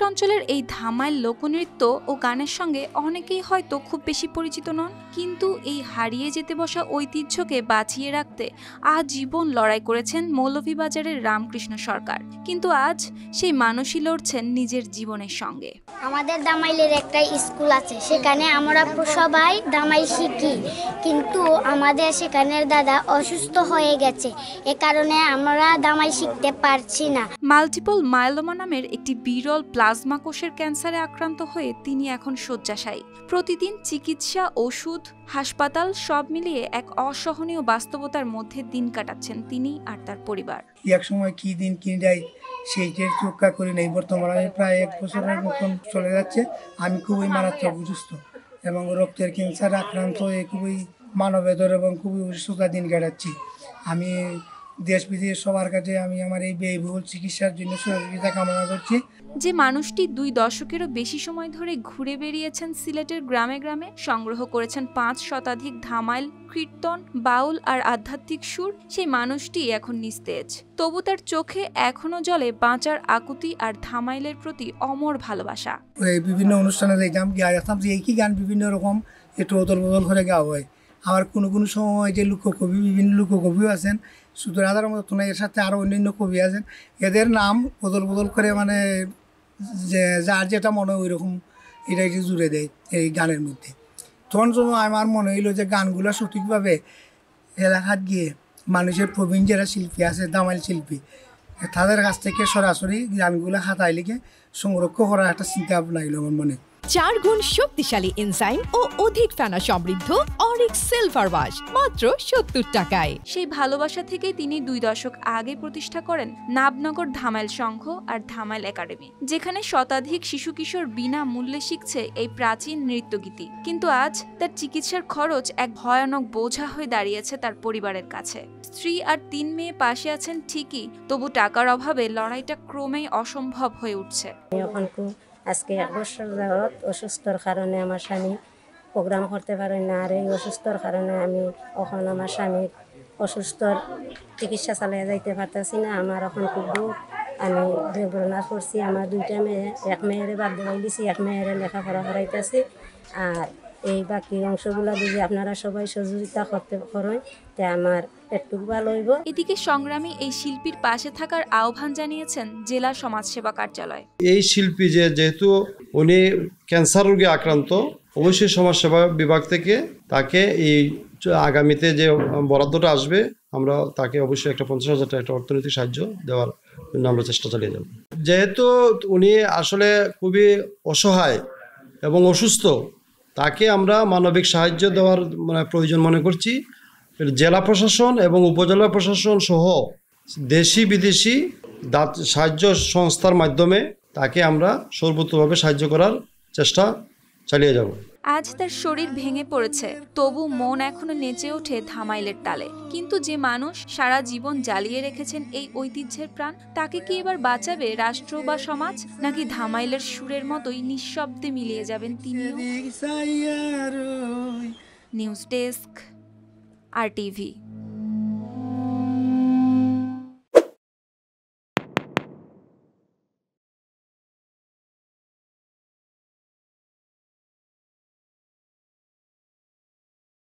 অঞ্চলের এই ধামাইল লোকনৃত্য ও গানের সঙ্গে অনেকেই হয়তো খুব বেশি পরিচিত নন, কিন্তু এই হারিয়ে যেতে বসা ঐতিহ্যকে বাঁচিয়ে রাখতে আজীবন লড়াই করেছেন মৌলভীবাজারের রামকৃষ্ণ সরকার। কিন্তু আজ সেই মানুষই লড়ছেন নিজের জীবনের সঙ্গে। আমাদের দামাইলের একটা স্কুল আছে, সেখানে আমরা সবাই দামাইল শিখি, কিন্তু আমাদের সেখানের দাদা অসুস্থ হয়ে গেছে, এ কারণে আমরা দামাইল শিখতে পারছি না। মাল্টিপল মায়োলোমা নামের একটি বিরল প্লাজমা কোষের ক্যান্সারে আক্রান্ত হয়ে তিনি এখন শয্যাশায়ী। প্রতিদিন চিকিৎসা, ওষুধ, হাসপাতাল সব মিলিয়ে এক অসহনীয় বাস্তবতার মধ্যে দিন কাটাচ্ছেন তিনি আর তার পরিবার। এক সময় কি দিন কি যায় সেইটার চোখা করি নেই। বর্তমানে প্রায় 1 বছরের মতন চলে যাচ্ছে। আমি খুবই মারাত্মক অসুস্থ এবং রক্তের ক্যান্সার আক্রান্ত হয়ে খুবই মানবেতর এবং খুবই অসুস্থতা দিন কাটাচ্ছি। আমি দেশ বিদেশ সবার কাছে আমি আমার এই ব্যয়বহুল চিকিৎসার জন্য সহযোগিতা কামনা করছি। যে মানুষটি 2 দশকেরও বেশি সময় ধরে ঘুরে বেরিয়েছেন সিলেটের গ্রামে গ্রামে, সংগ্রহ করেছেন 5 শতাধিক ধামাইল, কীর্তন, বাউল আর আধ্যাত্মিক সুর, সেই মানুষটি এখন নিস্তেজ। তবু তার চোখে এখনো জ্বলে বাঁচার আকুতি আর ধামাইলের প্রতি অমর ভালোবাসা। বিভিন্ন অনুষ্ঠানে দেখলাম আসতাম যে একই গান বিভিন্ন রকম একটু অদল বদল করে গাওয়া হয়। আবার কোনো কোনো সময় যে লোককবি, বিভিন্ন লোককবিও আছেন, শুধু রাধার মতো না, এর সাথে আরও অন্যান্য কবি আছেন, এদের নাম বদল বদল করে মানে যে যার যেটা মনে হয় ওই রকম এটা একটু জুড়ে দেয় এই গানের মধ্যে। তখন আমার মনে হইলো যে গানগুলো সঠিকভাবে এলাকাত গিয়ে মানুষের প্রবীণ যারা শিল্পী আছে, দামাইল শিল্পী, তাদের কাছ থেকে সরাসরি গানগুলো খাতায় লিখে সংরক্ষণ করার একটা চিন্তা ভাবনা এলো আমার মনে। 4 গুণ শক্তিশালী এনজাইম ও অধিক ফেনা সমৃদ্ধ অরিক সিলভার ওয়াশ মাত্র 70 টাকায়। সেই ভালোবাসা থেকেই তিনি 2 দশক আগে প্রতিষ্ঠা করেন নাবনগর ধামাইল সংঘ আর ধামাইল একাডেমি, যেখানে শতাধিক শিশু কিশোর বিনা মূল্যে শিখছে এই প্রাচীন নৃত্যগীতি। কিন্তু আজ তার চিকিৎসার খরচ এক ভয়ানক বোঝা হয়ে দাঁড়িয়েছে তার পরিবারের কাছে। স্ত্রী আর 3 মেয়ে পাশে আছেন ঠিকই, তবু টাকার অভাবে লড়াইটা ক্রমেই অসম্ভব হয়ে উঠছে। আজকে 1 বছর যাবত অসুস্থর কারণে আমার স্বামী প্রোগ্রাম করতে পারে না, আর এই অসুস্থর কারণে আমি এখন আমার স্বামীর অসুস্থর চিকিৎসা চালিয়ে যাইতে পারতেছি না। আমার এখন খুব দুঃখ, আমি বেদনা করছি। আমার 2টা মেয়ে, এক মেয়েরে বাদ দেওয়াই দিছি, এক মেয়েরে লেখাপড়া করাইতেছি, আর এই বাকি অংশগুলো যদি আপনারা সবাই সহযোগিতা করতে পারেন তে আমার একটু ভালো হইব। এদিকে সংগ্রামী এই শিল্পীর পাশে থাকার আহ্বান জানিয়েছেন জেলা সমাজসেবা কার্যালয়। এই শিল্পী যেহেতু উনি ক্যান্সার রোগে আক্রান্ত, অবশ্যই সমাজসেবা বিভাগ থেকে তাকে এই আগামীতে যে বরাদ্দটা আসবে আমরা তাকে অবশ্যই একটা 50,000 টাকা একটা অর্থনৈতিক সাহায্য দেওয়ার জন্য আমরা চেষ্টা চালিয়ে যাব। যেহেতু উনি আসলে খুবই অসহায় এবং অসুস্থ, তাকে আমরা মানবিক সাহায্য দেওয়ার প্রয়োজন মনে করছি। জেলা প্রশাসন এবং উপজেলা প্রশাসন সহ দেশি বিদেশি সাহায্য সংস্থার মাধ্যমে তাকে আমরা সর্বোত্তভাবে সাহায্য করার চেষ্টা চালিয়ে যাব। আজ তার শরীর ভেঙে পড়েছে, তবু মন এখনো নেচে ওঠে ধামাইলের তালে। কিন্তু যে মানুষ সারা জীবন জ্বালিয়ে রেখেছেন এই ঐতিহ্যের প্রাণ, তাকে কি এবার বাঁচাবে রাষ্ট্র বা সমাজ, নাকি ধামাইলের সুরের মতোই নিঃশব্দে মিলিয়ে যাবেন তিনিও? News desk, RTV।